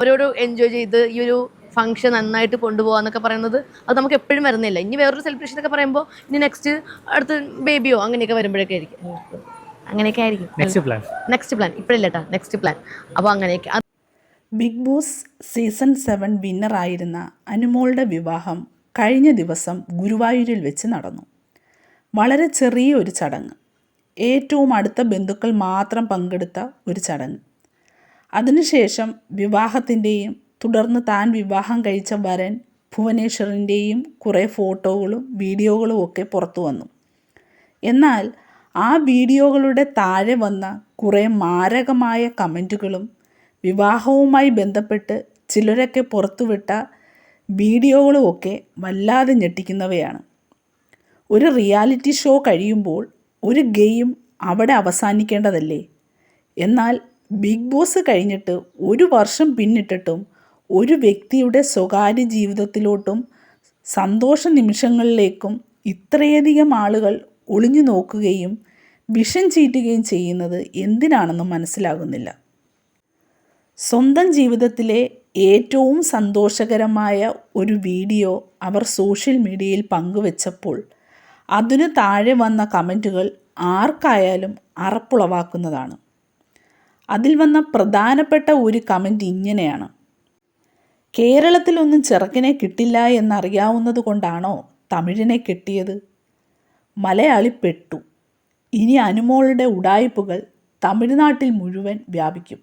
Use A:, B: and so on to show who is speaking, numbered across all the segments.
A: അവരോട് എൻജോയ് ചെയ്ത് ഈ ഒരു ഫംഗ്ഷൻ നന്നായിട്ട് കൊണ്ടുപോകാന്നൊക്കെ പറയുന്നത് അത് നമുക്ക് എപ്പോഴും വരുന്നില്ല. ഇനി വേറൊരു സെലിബ്രേഷൻ ഒക്കെ പറയുമ്പോൾ ഇനി നെക്സ്റ്റ് അടുത്ത് ബേബിയോ അങ്ങനെയൊക്കെ വരുമ്പോഴൊക്കെ ആയിരിക്കും, അങ്ങനെയൊക്കെ ആയിരിക്കും നെക്സ്റ്റ് പ്ലാൻ. ഇപ്പോഴില്ല കേട്ടോ, നെക്സ്റ്റ് പ്ലാൻ. അപ്പോൾ അങ്ങനെയൊക്കെ.
B: ബിഗ് ബോസ് സീസൺ 7 വിന്നറായിരുന്ന അനുമോളുടെ വിവാഹം കഴിഞ്ഞ ദിവസം ഗുരുവായൂരിൽ വെച്ച് നടന്നു. വളരെ ചെറിയ ഒരു ചടങ്ങ്, ഏറ്റവും അടുത്ത ബന്ധുക്കൾ മാത്രം പങ്കെടുത്ത ഒരു ചടങ്ങ്. അതിനുശേഷം വിവാഹത്തിൻ്റെയും തുടർന്ന് താൻ വിവാഹം കഴിച്ച വരൻ ഭുവനേശ്വറിൻ്റെയും കുറേ ഫോട്ടോകളും വീഡിയോകളും ഒക്കെ പുറത്തു വന്നു. എന്നാൽ ആ വീഡിയോകളുടെ താഴെ വന്ന കുറേ മാരകമായ കമൻറ്റുകളും വിവാഹവുമായി ബന്ധപ്പെട്ട് ചിലരൊക്കെ പുറത്തുവിട്ട വീഡിയോകളുമൊക്കെ വല്ലാതെ ഞെട്ടിക്കുന്നവയാണ്. ഒരു റിയാലിറ്റി ഷോ കഴിയുമ്പോൾ ഒരു ഗെയിം അവിടെ അവസാനിക്കേണ്ടതല്ലേ? എന്നാൽ ബിഗ് ബോസ് കഴിഞ്ഞിട്ട് 1 വർഷം പിന്നിട്ടിട്ടും ഒരു വ്യക്തിയുടെ സ്വകാര്യ ജീവിതത്തിലോട്ടും സന്തോഷ നിമിഷങ്ങളിലേക്കും ഇത്രയധികം ആളുകൾ ഒളിഞ്ഞു നോക്കുകയും വിഷം ചീറ്റുകയും ചെയ്യുന്നത് എന്തിനാണെന്ന് മനസ്സിലാകുന്നില്ല. സ്വന്തം ജീവിതത്തിലെ ഏറ്റവും സന്തോഷകരമായ ഒരു വീഡിയോ അവർ സോഷ്യൽ മീഡിയയിൽ പങ്കുവച്ചപ്പോൾ അതിനു താഴെ വന്ന കമൻറ്റുകൾ ആർക്കായാലും അറപ്പുളവാക്കുന്നതാണ്. അതിൽ വന്ന പ്രധാനപ്പെട്ട ഒരു കമൻറ്റ് ഇങ്ങനെയാണ്: കേരളത്തിലൊന്നും ചെറുക്കനെ കിട്ടില്ല എന്നറിയാവുന്നത് കൊണ്ടാണോ തമിഴിനെ കെട്ടിയത്? മലയാളി പെട്ടു. ഇനി അനുമോളുടെ ഉഡായിപ്പുകൾ തമിഴ്നാട്ടിൽ മുഴുവൻ വ്യാപിക്കും.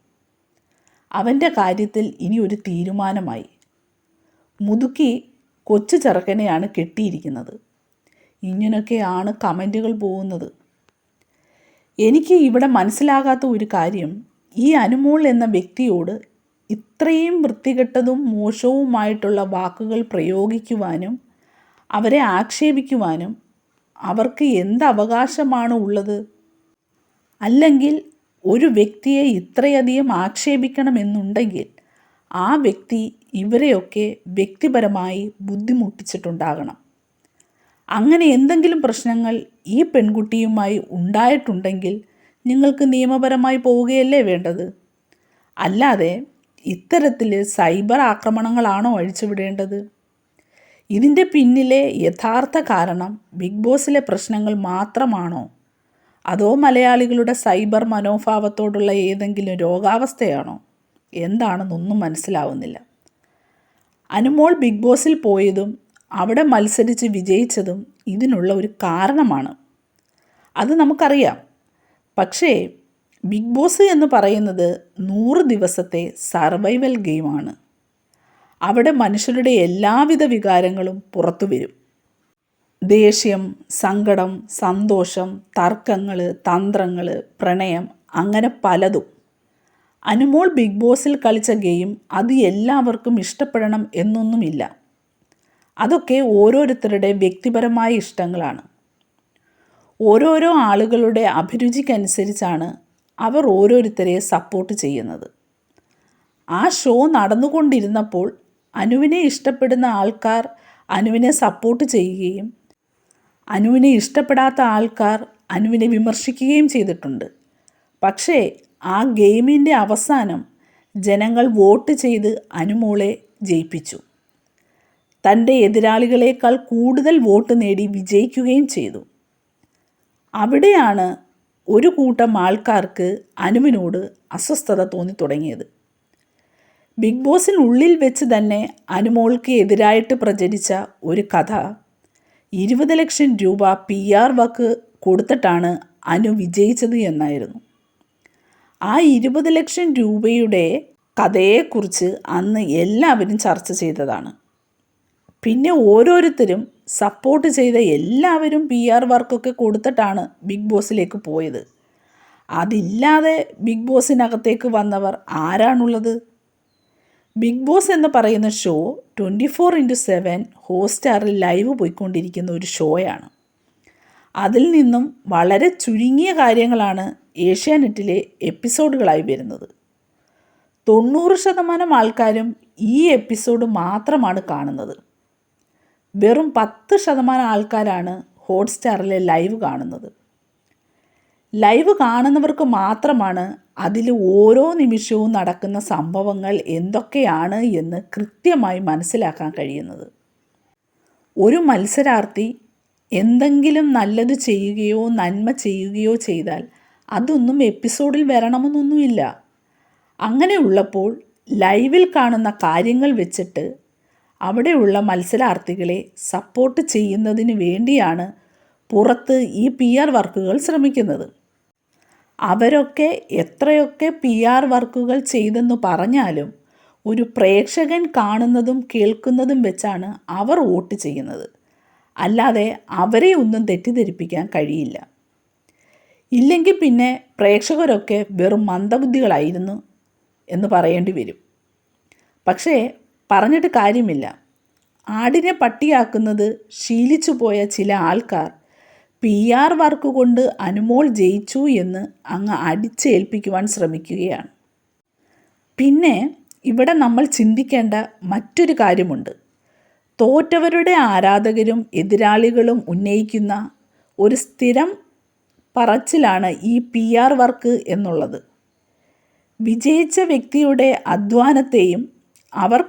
B: അവൻ്റെ കാര്യത്തിൽ ഇനി ഒരു തീരുമാനമായി. മുതുക്കി കൊച്ചു ചെറുക്കനെയാണ് കെട്ടിയിരിക്കുന്നത്. ഇങ്ങനെയൊക്കെയാണ് കമൻറ്റുകൾ പോകുന്നത്. എനിക്ക് ഇവിടെ മനസ്സിലാകാത്ത ഒരു കാര്യം, ഈ അനുമോൾ എന്ന വ്യക്തിയോട് ഇത്രയും വൃത്തികെട്ടതും മോശവുമായിട്ടുള്ള വാക്കുകൾ പ്രയോഗിക്കുവാനും അവരെ ആക്ഷേപിക്കുവാനും അവർക്ക് എന്ത് അവകാശമാണ് ഉള്ളത്? അല്ലെങ്കിൽ ഒരു വ്യക്തിയെ ഇത്രയധികം ആക്ഷേപിക്കണമെന്നുണ്ടെങ്കിൽ ആ വ്യക്തി ഇവരെയൊക്കെ വ്യക്തിപരമായി ബുദ്ധിമുട്ടിച്ചിട്ടുണ്ടാകണം. അങ്ങനെ എന്തെങ്കിലും പ്രശ്നങ്ങൾ ഈ പെൺകുട്ടിയുമായി ഉണ്ടായിട്ടുണ്ടെങ്കിൽ നിങ്ങൾക്ക് നിയമപരമായി പോവുകയല്ലേ വേണ്ടത്? അല്ലാതെ ഇത്തരത്തിൽ സൈബർ ആക്രമണങ്ങളാണോ അഴിച്ചുവിടേണ്ടത്? ഇതിൻ്റെ പിന്നിലെ യഥാർത്ഥ കാരണം ബിഗ് ബോസിലെ പ്രശ്നങ്ങൾ മാത്രമാണോ? അതോ മലയാളികളുടെ സൈബർ മനോഭാവത്തോടുള്ള ഏതെങ്കിലും രോഗാവസ്ഥയാണോ? എന്താണെന്നൊന്നും മനസ്സിലാവുന്നില്ല. അനുമോൾ ബിഗ് ബോസിൽ പോയതും അവിടെ മത്സരിച്ച് വിജയിച്ചതും ഇതിനുള്ള ഒരു കാരണമാണ്. അത് നമുക്കറിയാം. പക്ഷേ ബിഗ് ബോസ് എന്ന് പറയുന്നത് 100 ദിവസത്തെ സർവൈവൽ ഗെയിമാണ്. അവിടെ മനുഷ്യരുടെ എല്ലാവിധ വികാരങ്ങളും പുറത്തു വരും. ദേഷ്യം, സങ്കടം, സന്തോഷം, തർക്കങ്ങൾ, തന്ത്രങ്ങൾ, പ്രണയം, അങ്ങനെ പലതും. അനുമോൾ ബിഗ് ബോസിൽ കളിച്ച ഗെയിം അത് എല്ലാവർക്കും ഇഷ്ടപ്പെടണം എന്നൊന്നുമില്ല. അതൊക്കെ ഓരോരുത്തരുടെ വ്യക്തിപരമായ ഇഷ്ടങ്ങളാണ്. ഓരോരോ ആളുകളുടെ അഭിരുചിക്കനുസരിച്ചാണ് അവർ ഓരോരുത്തരെ സപ്പോർട്ട് ചെയ്യുന്നത്. ആ ഷോ നടന്നുകൊണ്ടിരുന്നപ്പോൾ അനുവിനെ ഇഷ്ടപ്പെടുന്ന ആൾക്കാർ അനുവിനെ സപ്പോർട്ട് ചെയ്യുകയും അനുവിനെ ഇഷ്ടപ്പെടാത്ത ആൾക്കാർ അനുവിനെ വിമർശിക്കുകയും ചെയ്തിട്ടുണ്ട്. പക്ഷേ ആ ഗെയിമിൻ്റെ അവസാനം ജനങ്ങൾ വോട്ട് ചെയ്ത് അനുമോളെ ജയിപ്പിച്ചു. തൻ്റെ എതിരാളികളേക്കാൾ കൂടുതൽ വോട്ട് നേടി വിജയിക്കുകയും ചെയ്തു. അവിടെയാണ് ഒരു കൂട്ടം ആൾക്കാർക്ക് അനുവിനോട് അസ്വസ്ഥത തോന്നി തുടങ്ങിയത്. ബിഗ് ബോസിനുള്ളിൽ വെച്ച് തന്നെ അനുമോൾക്ക് എതിരായിട്ട് പ്രചരിച്ച ഒരു കഥ 20 ലക്ഷം രൂപ PR വർക്ക് കൊടുത്തിട്ടാണ് അനു വിജയിച്ചത് എന്നായിരുന്നു. ആ 20 ലക്ഷം രൂപയുടെ കഥയെക്കുറിച്ച് അന്ന് എല്ലാവരും ചർച്ച ചെയ്തതാണ്. പിന്നെ ഓരോരുത്തരും സപ്പോർട്ട് ചെയ്ത എല്ലാവരും PR വർക്കൊക്കെ കൊടുത്തിട്ടാണ് ബിഗ് ബോസിലേക്ക് പോയത്. അതില്ലാതെ ബിഗ് ബോസിനകത്തേക്ക് വന്നവർ ആരാണുള്ളത്? ബിഗ് ബോസ് എന്ന് പറയുന്ന ഷോ 24/7 ഹോട്ട്സ്റ്റാറിൽ ലൈവ് പോയിക്കൊണ്ടിരിക്കുന്ന ഒരു ഷോയാണ്. അതിൽ നിന്നും വളരെ ചുരുങ്ങിയ കാര്യങ്ങളാണ് ഏഷ്യാനെറ്റിലെ എപ്പിസോഡുകളായി വരുന്നത്. 90% ആൾക്കാരും ഈ എപ്പിസോഡ് മാത്രമാണ് കാണുന്നത്. വെറും 10% ആൾക്കാരാണ് ഹോട്ട്സ്റ്റാറിലെ ലൈവ് കാണുന്നത്. ലൈവ് കാണുന്നവർക്ക് മാത്രമാണ് അതിൽ ഓരോ നിമിഷവും നടക്കുന്ന സംഭവങ്ങൾ എന്തൊക്കെയാണ് എന്ന് കൃത്യമായി മനസ്സിലാക്കാൻ കഴിയുന്നത്. ഒരു മത്സരാർത്ഥി എന്തെങ്കിലും നല്ലത് ചെയ്യുകയോ നന്മ ചെയ്യുകയോ ചെയ്താൽ അതൊന്നും എപ്പിസോഡിൽ വരണമെന്നൊന്നുമില്ല. അങ്ങനെയുള്ളപ്പോൾ ലൈവിൽ കാണുന്ന കാര്യങ്ങൾ വെച്ചിട്ട് അവിടെയുള്ള മത്സരാർത്ഥികളെ സപ്പോർട്ട് ചെയ്യുന്നതിന് വേണ്ടിയാണ് പുറത്ത് ഈ PR വർക്കുകൾ ശ്രമിക്കുന്നത്. അവരൊക്കെ എത്രയൊക്കെ PR വർക്കുകൾ ചെയ്തെന്ന് പറഞ്ഞാലും ഒരു പ്രേക്ഷകൻ കാണുന്നതും കേൾക്കുന്നതും വെച്ചാണ് അവർ വോട്ട് ചെയ്യുന്നത്. അല്ലാതെ അവരെ ഒന്നും തെറ്റിദ്ധരിപ്പിക്കാൻ കഴിയില്ല. ഇല്ലെങ്കിൽ പിന്നെ പ്രേക്ഷകരൊക്കെ വെറും മന്ദബുദ്ധികളായിരുന്നു എന്ന് പറയേണ്ടി വരും. പക്ഷേ പറഞ്ഞിട്ട് കാര്യമില്ല. ആടിനെ പട്ടിയാക്കുന്നത് ശീലിച്ചു പോയ ചില ആൾക്കാർ PR വർക്ക് കൊണ്ട് അനുമോൾ ജയിച്ചു എന്ന് അങ്ങ് അടിച്ചേൽപ്പിക്കുവാൻ ശ്രമിക്കുകയാണ്. പിന്നെ ഇവിടെ നമ്മൾ ചിന്തിക്കേണ്ട മറ്റൊരു കാര്യമുണ്ട്. തോറ്റവരുടെ ആരാധകരും എതിരാളികളും ഉന്നയിക്കുന്ന ഒരു സ്ഥിരം പറച്ചിലാണ് ഈ PR വർക്ക് എന്നുള്ളത്. വിജയിച്ച വ്യക്തിയുടെ അധ്വാനത്തെയും അവർ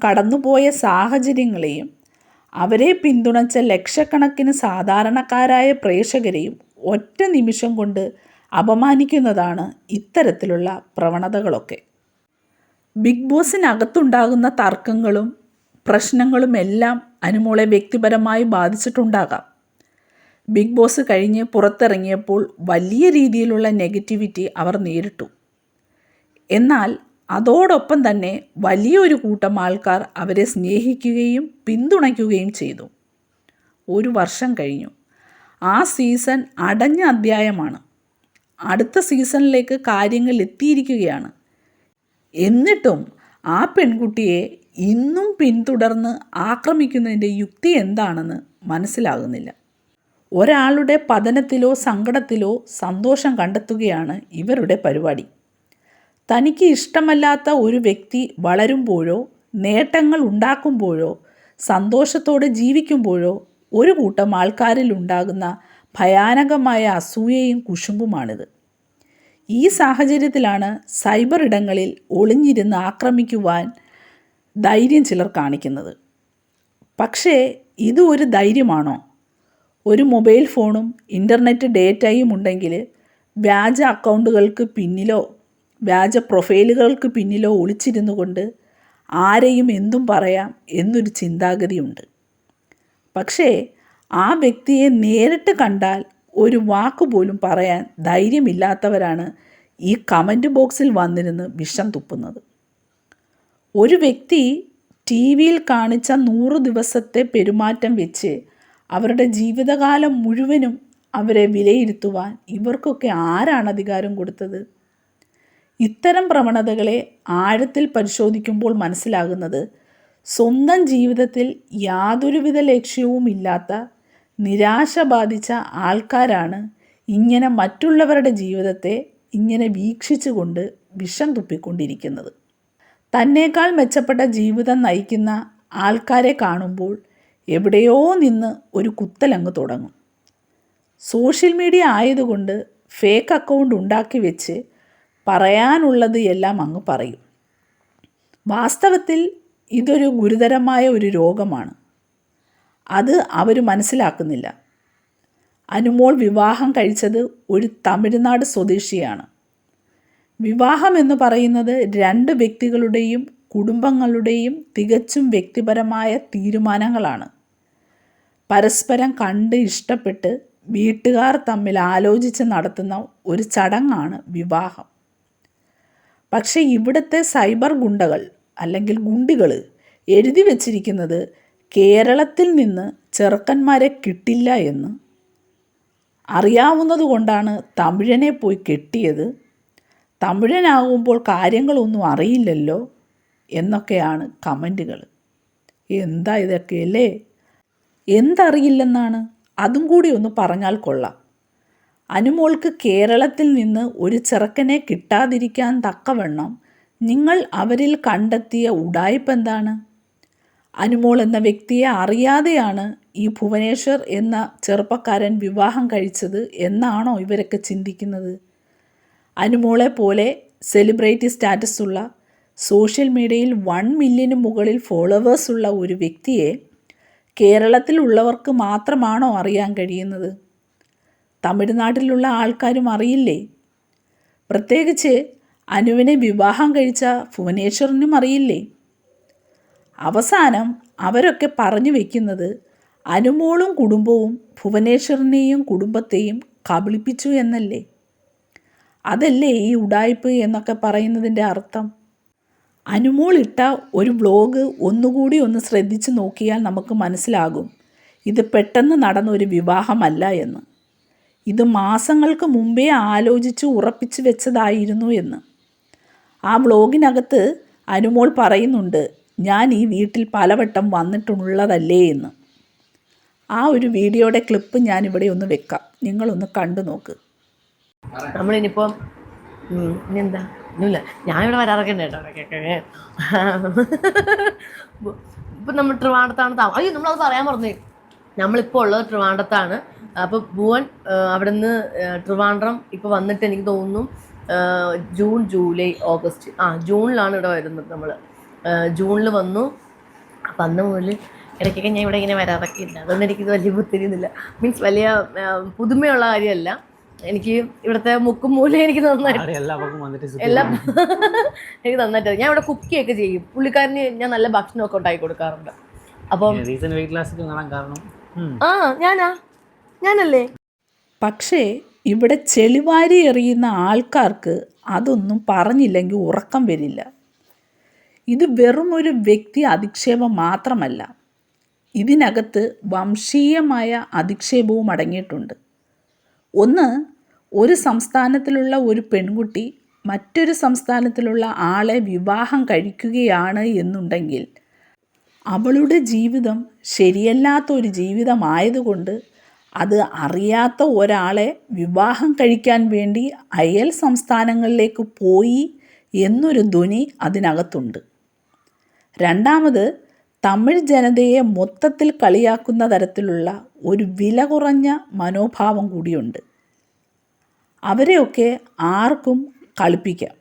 B: കടന്നുപോയ സാഹചര്യങ്ങളെയും അവരെ പിന്തുണച്ച ലക്ഷക്കണക്കിന് സാധാരണക്കാരായ പ്രേക്ഷകരെയും ഒറ്റ നിമിഷം കൊണ്ട് അപമാനിക്കുന്നതാണ് ഇത്തരത്തിലുള്ള പ്രവണതകളൊക്കെ. ബിഗ് ബോസിനകത്തുണ്ടാകുന്ന തർക്കങ്ങളും പ്രശ്നങ്ങളും എല്ലാം അനുമോളെ വ്യക്തിപരമായി ബാധിച്ചിട്ടുണ്ടാകാം. ബിഗ് ബോസ് കഴിഞ്ഞ് പുറത്തിറങ്ങിയപ്പോൾ വലിയ രീതിയിലുള്ള നെഗറ്റിവിറ്റി അവർ നേരിട്ടു. എന്നാൽ അതോടൊപ്പം തന്നെ വലിയൊരു കൂട്ടം ആൾക്കാർ അവരെ സ്നേഹിക്കുകയും പിന്തുണയ്ക്കുകയും ചെയ്തു. 1 വർഷം കഴിഞ്ഞു. ആ സീസൺ അടഞ്ഞ അധ്യായമാണ്. അടുത്ത സീസണിലേക്ക് കാര്യങ്ങൾ എത്തിയിരിക്കുകയാണ്. എന്നിട്ടും ആ പെൺകുട്ടിയെ ഇന്നും പിന്തുടർന്ന് ആക്രമിക്കുന്നതിൻ്റെ യുക്തി എന്താണെന്ന് മനസ്സിലാകുന്നില്ല. ഒരാളുടെ പതനത്തിലോ സങ്കടത്തിലോ സന്തോഷം കണ്ടെത്തുകയാണ് ഇവരുടെ പരിപാടി. തനിക്ക് ഇഷ്ടമല്ലാത്ത ഒരു വ്യക്തി വളരുമ്പോഴോ നേട്ടങ്ങൾ ഉണ്ടാക്കുമ്പോഴോ സന്തോഷത്തോടെ ജീവിക്കുമ്പോഴോ ഒരു കൂട്ടം ആൾക്കാരിൽ ഉണ്ടാകുന്ന ഭയാനകമായ അസൂയയും കുശുമ്പുമാണിത്. ഈ സാഹചര്യത്തിലാണ് സൈബർ ഇടങ്ങളിൽ ഒളിഞ്ഞിരുന്ന് ആക്രമിക്കുവാൻ ധൈര്യം ചിലർ കാണിക്കുന്നത്. പക്ഷേ ഇത് ഒരു ധൈര്യമാണോ? ഒരു മൊബൈൽ ഫോണും ഇൻ്റർനെറ്റ് ഡേറ്റയും ഉണ്ടെങ്കിൽ വ്യാജ അക്കൗണ്ടുകൾക്ക് പിന്നിലോ വ്യാജ പ്രൊഫൈലുകൾക്ക് പിന്നിലോ ഒളിച്ചിരുന്നു കൊണ്ട് ആരെയും എന്തും പറയാം എന്നൊരു ചിന്താഗതിയുണ്ട്. പക്ഷേ ആ വ്യക്തിയെ നേരിട്ട് കണ്ടാൽ ഒരു വാക്കുപോലും പറയാൻ ധൈര്യമില്ലാത്തവരാണ് ഈ കമൻറ്റ് ബോക്സിൽ വന്നിരുന്ന് വിഷം തുപ്പുന്നത്. ഒരു വ്യക്തി TV-യിൽ കാണിച്ച 100 ദിവസത്തെ പെരുമാറ്റം വെച്ച് അവരുടെ ജീവിതകാലം മുഴുവനും അവരെ വിലയിരുത്തുവാൻ ഇവർക്കൊക്കെ ആരാണ് അധികാരം കൊടുത്തത്? ഇത്തരം പ്രവണതകളെ ആഴത്തിൽ പരിശോധിക്കുമ്പോൾ മനസ്സിലാകുന്നത് സ്വന്തം ജീവിതത്തിൽ യാതൊരുവിധ ലക്ഷ്യവുമില്ലാത്ത നിരാശ ബാധിച്ച ആൾക്കാരാണ് ഇങ്ങനെ മറ്റുള്ളവരുടെ ജീവിതത്തെ ഇങ്ങനെ വീക്ഷിച്ചുകൊണ്ട് വിഷം തുപ്പിക്കൊണ്ടിരിക്കുന്നത്. തന്നേക്കാൾ മെച്ചപ്പെട്ട ജീവിതം നയിക്കുന്ന ആൾക്കാരെ കാണുമ്പോൾ എവിടെയോ നിന്ന് ഒരു കുത്തലങ്ങ് തുടങ്ങും. സോഷ്യൽ മീഡിയ ആയതുകൊണ്ട് ഫേക്ക് അക്കൗണ്ട് ഉണ്ടാക്കി വെച്ച് പറയാനുള്ളത് എല്ലാം അങ്ങ് പറയും. വാസ്തവത്തിൽ ഇതൊരു ഗുരുതരമായ ഒരു രോഗമാണ്. അത് അവർ മനസ്സിലാക്കുന്നില്ല. അനുമോൾ വിവാഹം കഴിച്ചത് ഒരു തമിഴ്നാട് സ്വദേശിയാണ്. വിവാഹം എന്ന് പറയുന്നത് 2 വ്യക്തികളുടെയും കുടുംബങ്ങളുടെയും തികച്ചും വ്യക്തിപരമായ തീരുമാനങ്ങളാണ്. പരസ്പരം കണ്ട് ഇഷ്ടപ്പെട്ട് വീട്ടുകാർ തമ്മിൽ ആലോചിച്ച് നടത്തുന്ന ഒരു ചടങ്ങാണ് വിവാഹം. പക്ഷേ ഇവിടുത്തെ സൈബർ ഗുണ്ടകൾ അല്ലെങ്കിൽ ഗുണ്ടികൾ എഴുതി വച്ചിരിക്കുന്നത് കേരളത്തിൽ നിന്ന് ചെറുക്കന്മാരെ കിട്ടില്ല എന്ന്. അറിയാവുന്നത് കൊണ്ടാണ് തമിഴനെ പോയി കെട്ടിയത്. തമിഴനാകുമ്പോൾ കാര്യങ്ങളൊന്നും അറിയില്ലല്ലോ എന്നൊക്കെയാണ് കമൻറ്റുകൾ. എന്താ ഇതൊക്കെ അല്ലേ? എന്തറിയില്ലെന്നാണ്? അതും കൂടി ഒന്ന് പറഞ്ഞാൽ കൊള്ളാം. അനുമോൾക്ക് കേരളത്തിൽ നിന്ന് ഒരു ചെറുക്കനെ കിട്ടാതിരിക്കാൻ തക്കവണ്ണം നിങ്ങൾ അവരിൽ കണ്ടെത്തിയ ഉഡായിപ്പ് എന്താണ്? അനുമോൾ എന്ന വ്യക്തിയെ അറിയാതെയാണ് ഈ ഭുവനേശ്വർ എന്ന ചെറുപ്പക്കാരൻ വിവാഹം കഴിച്ചത് എന്നാണോ ഇവരൊക്കെ ചിന്തിക്കുന്നത്? അനുമോളെ പോലെ സെലിബ്രിറ്റി സ്റ്റാറ്റസുള്ള സോഷ്യൽ മീഡിയയിൽ 1 മില്യന് മുകളിൽ ഫോളോവേഴ്സുള്ള ഒരു വ്യക്തിയെ കേരളത്തിലുള്ളവർക്ക് മാത്രമാണോ അറിയാൻ കഴിയുന്നത്? തമിഴ്നാട്ടിലുള്ള ആൾക്കാരും അറിയില്ലേ? പ്രത്യേകിച്ച് അനുവിനെ വിവാഹം കഴിച്ച ഭുവനേശ്വറിനും അറിയില്ലേ? അവസാനം അവരൊക്കെ പറഞ്ഞു വയ്ക്കുന്നത് അനുമോളും കുടുംബവും ഭുവനേശ്വറിനെയും കുടുംബത്തെയും കബളിപ്പിച്ചു എന്നല്ലേ? അതല്ലേ ഈ ഉഡായിപ്പ് എന്നൊക്കെ പറയുന്നതിൻ്റെ അർത്ഥം? അനുമോൾ ഇട്ട ഒരു വ്ലോഗ് ഒന്നുകൂടി ഒന്ന് ശ്രദ്ധിച്ചു നോക്കിയാൽ നമുക്ക് മനസ്സിലാകും ഇത് പെട്ടെന്ന് നടന്ന ഒരു വിവാഹമല്ല എന്ന്. ഇത് മാസങ്ങൾക്ക് മുമ്പേ ആലോചിച്ച് ഉറപ്പിച്ചു വെച്ചതായിരുന്നു എന്ന്. ആ വ്ലോഗിനകത്ത് അനുമോൾ പറയുന്നുണ്ട്, ഞാൻ ഈ വീട്ടിൽ പലവട്ടം വന്നിട്ടുള്ളതല്ലേ എന്ന്. ആ ഒരു വീഡിയോയുടെ ക്ലിപ്പ് ഞാനിവിടെ ഒന്ന് വെക്കാം, നിങ്ങളൊന്ന് കണ്ടു നോക്ക്.
A: നമ്മളിനിയിപ്പം ഇനിയെന്താ ഒന്നുമില്ല, ഞാനിവിടെ വരാറൊക്കെ ഉണ്ട് കേട്ടോ. ഇപ്പം നമ്മൾ ട്രിവാൻഡത്താണ് അയ്യോ നമ്മളത് പറയാൻ പറഞ്ഞു. നമ്മളിപ്പോൾ ഉള്ളത് ട്രിവാൻഡത്താണ്. അപ്പോൾ ഭുവൻ അവിടെ നിന്ന് ട്രിവാൻഡ്രം ഇപ്പോൾ വന്നിട്ട് എനിക്ക് തോന്നുന്നു ജൂൺ, ജൂലൈ, ഓഗസ്റ്റ് ജൂണിലാണ് ഇവിടെ വരുന്നത്. നമ്മൾ ജൂണിൽ വന്നു. അപ്പം അന്ന് മുതൽ ഇടയ്ക്കൊക്കെ ഞാൻ ഇവിടെ ഇങ്ങനെ വരാറൊക്കെ ഇല്ല. അതുകൊണ്ട് എനിക്കിത് വലിയ ബുദ്ധിമുട്ടില്ല. മീൻസ് വലിയ പുതുമയുള്ള കാര്യമല്ല. എനിക്ക് ഇവിടുത്തെ മുക്കും മൂലം എനിക്ക് നന്നായിട്ട് എല്ലാം എനിക്ക് നന്നായിട്ട് ഞാൻ ഇവിടെ കുക്കിയൊക്കെ ചെയ്യും. പുള്ളിക്കാരന് ഞാൻ നല്ല ഭക്ഷണമൊക്കെ ഉണ്ടാക്കി കൊടുക്കാറുണ്ട്. അപ്പം ഞാനല്ലേ.
B: പക്ഷേ ഇവിടെ ചെളിവാരി എറിയുന്ന ആൾക്കാർക്ക് അതൊന്നും പറഞ്ഞില്ലെങ്കിൽ ഉറക്കം വരില്ല. ഇത് വെറും ഒരു വ്യക്തി അധിക്ഷേപം മാത്രമല്ല, ഇതിനകത്ത് വംശീയമായ അധിക്ഷേപവും അടങ്ങിയിട്ടുണ്ട്. ഒന്ന്, ഒരു സംസ്ഥാനത്തിലുള്ള ഒരു പെൺകുട്ടി മറ്റൊരു സംസ്ഥാനത്തിലുള്ള ആളെ വിവാഹം കഴിക്കുകയാണ് എന്നുണ്ടെങ്കിൽ അവളുടെ ജീവിതം ശരിയല്ലാത്ത ഒരു ജീവിതമായതുകൊണ്ട് അത് അറിയാത്ത ഒരാളെ വിവാഹം കഴിക്കാൻ വേണ്ടി അയൽ സംസ്ഥാനങ്ങളിലേക്ക് പോയി എന്നൊരു ധ്വനി അതിനകത്തുണ്ട്. രണ്ടാമത്, തമിഴ് ജനതയെ മൊത്തത്തിൽ കളിയാക്കുന്ന തരത്തിലുള്ള ഒരു വില കുറഞ്ഞ മനോഭാവം കൂടിയുണ്ട്. അവരെയൊക്കെ ആർക്കും കളിപ്പിക്കാം.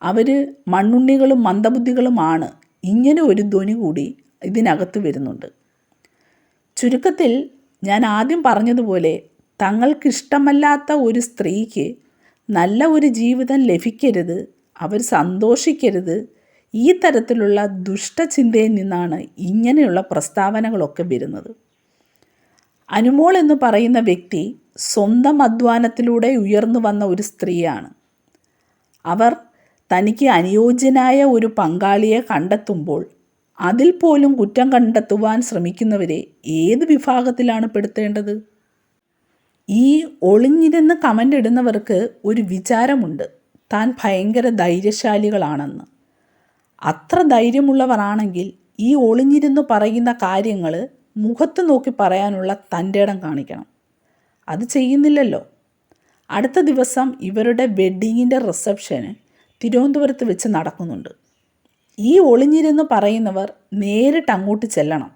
B: അവർ മണ്ണുണ്ണികളും മന്ദബുദ്ധികളുമാണ്. ഇങ്ങനെ ഒരു ധ്വനി കൂടി ഇതിനകത്ത് വരുന്നുണ്ട്. ചുരുക്കത്തിൽ ഞാൻ ആദ്യം പറഞ്ഞതുപോലെ തങ്ങൾക്കിഷ്ടമല്ലാത്ത ഒരു സ്ത്രീക്ക് നല്ല ഒരു ജീവിതം ലഭിക്കരുത്, അവർ സന്തോഷിക്കരുത്, ഈ തരത്തിലുള്ള ദുഷ്ടചിന്തയിൽ നിന്നാണ് ഇങ്ങനെയുള്ള പ്രസ്താവനകളൊക്കെ വരുന്നത്. അനുമോൾ എന്ന് പറയുന്ന വ്യക്തി സ്വന്തം അധ്വാനത്തിലൂടെ ഉയർന്നു വന്ന ഒരു സ്ത്രീയാണ്. അവർ തനിക്ക് അനുയോജ്യനായ ഒരു പങ്കാളിയെ കണ്ടെത്തുമ്പോൾ അതിൽ പോലും കുറ്റം കണ്ടെത്തുവാൻ ശ്രമിക്കുന്നവരെ ഏത് വിഭാഗത്തിലാണ് പെടുത്തേണ്ടത്? ഈ ഒളിഞ്ഞിരുന്ന് കമൻ്റ് ഇടുന്നവർക്ക് ഒരു വിചാരമുണ്ട്, താൻ ഭയങ്കര ധൈര്യശാലികളാണെന്ന്. അത്ര ധൈര്യമുള്ളവരാണെങ്കിൽ ഈ ഒളിഞ്ഞിരുന്ന് പറയുന്ന കാര്യങ്ങൾ മുഖത്ത് നോക്കി പറയാനുള്ള തൻ്റെ ഇടം കാണിക്കണം. അത് ചെയ്യുന്നില്ലല്ലോ. അടുത്ത ദിവസം ഇവരുടെ വെഡ്ഡിങ്ങിൻ്റെ റിസപ്ഷന് തിരുവനന്തപുരത്ത് വെച്ച് നടക്കുന്നുണ്ട്. ഈ ഒളിഞ്ഞിരുന്ന് പറയുന്നവർ നേരിട്ട് അങ്ങോട്ട് ചെല്ലണം.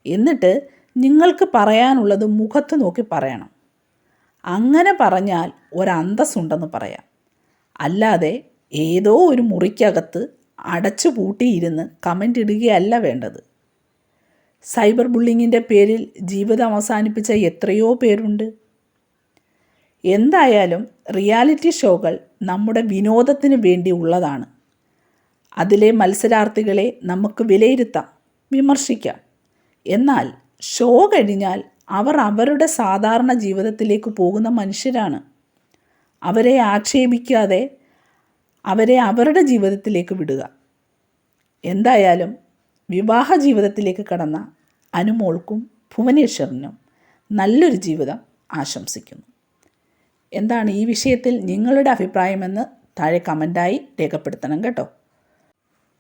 B: എന്നിട്ട് നിങ്ങൾക്ക് പറയാനുള്ളത് മുഖത്ത് നോക്കി പറയണം. അങ്ങനെ പറഞ്ഞാൽ ഒരന്തസ്സുണ്ടെന്ന് പറയാം. അല്ലാതെ ഏതോ ഒരു മുറിക്കകത്ത് അടച്ചു പൂട്ടിയിരുന്ന് കമൻ്റ് ഇടുകയല്ല വേണ്ടത്. സൈബർ ബുള്ളിങ്ങിൻ്റെ പേരിൽ ജീവിതം അവസാനിപ്പിച്ച എത്രയോ പേരുണ്ട്. എന്തായാലും റിയാലിറ്റി ഷോകൾ നമ്മുടെ വിനോദത്തിന് വേണ്ടി ഉള്ളതാണ്. അതിലെ മത്സരാർത്ഥികളെ നമുക്ക് വിലയിരുത്താം, വിമർശിക്കാം. എന്നാൽ ഷോ കഴിഞ്ഞാൽ അവർ അവരുടെ സാധാരണ ജീവിതത്തിലേക്ക് പോകുന്ന മനുഷ്യരാണ്. അവരെ ആക്ഷേപിക്കാതെ അവരെ അവരുടെ ജീവിതത്തിലേക്ക് വിടുക. എന്തായാലും വിവാഹ ജീവിതത്തിലേക്ക് കടന്ന അനുമോൾക്കും ഭുവനേശ്വറിനും നല്ലൊരു ജീവിതം ആശംസിക്കുന്നു. എന്താണ് ഈ വിഷയത്തിൽ നിങ്ങളുടെ അഭിപ്രായമെന്ന് താഴെ കമൻ്റായി രേഖപ്പെടുത്തണം കേട്ടോ.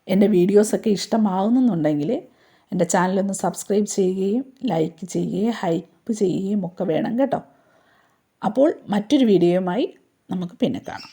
B: എൻ്റെ വീഡിയോസൊക്കെ ഇഷ്ടമാവുന്നുണ്ടെങ്കിൽ എൻ്റെ ചാനലൊന്ന് സബ്സ്ക്രൈബ് ചെയ്യുകയും ലൈക്ക് ചെയ്യുകയും ഹൈപ്പ് ചെയ്യുകയും ഒക്കെ വേണം കേട്ടോ. അപ്പോൾ മറ്റൊരു വീഡിയോയുമായി നമുക്ക് പിന്നെ കാണാം.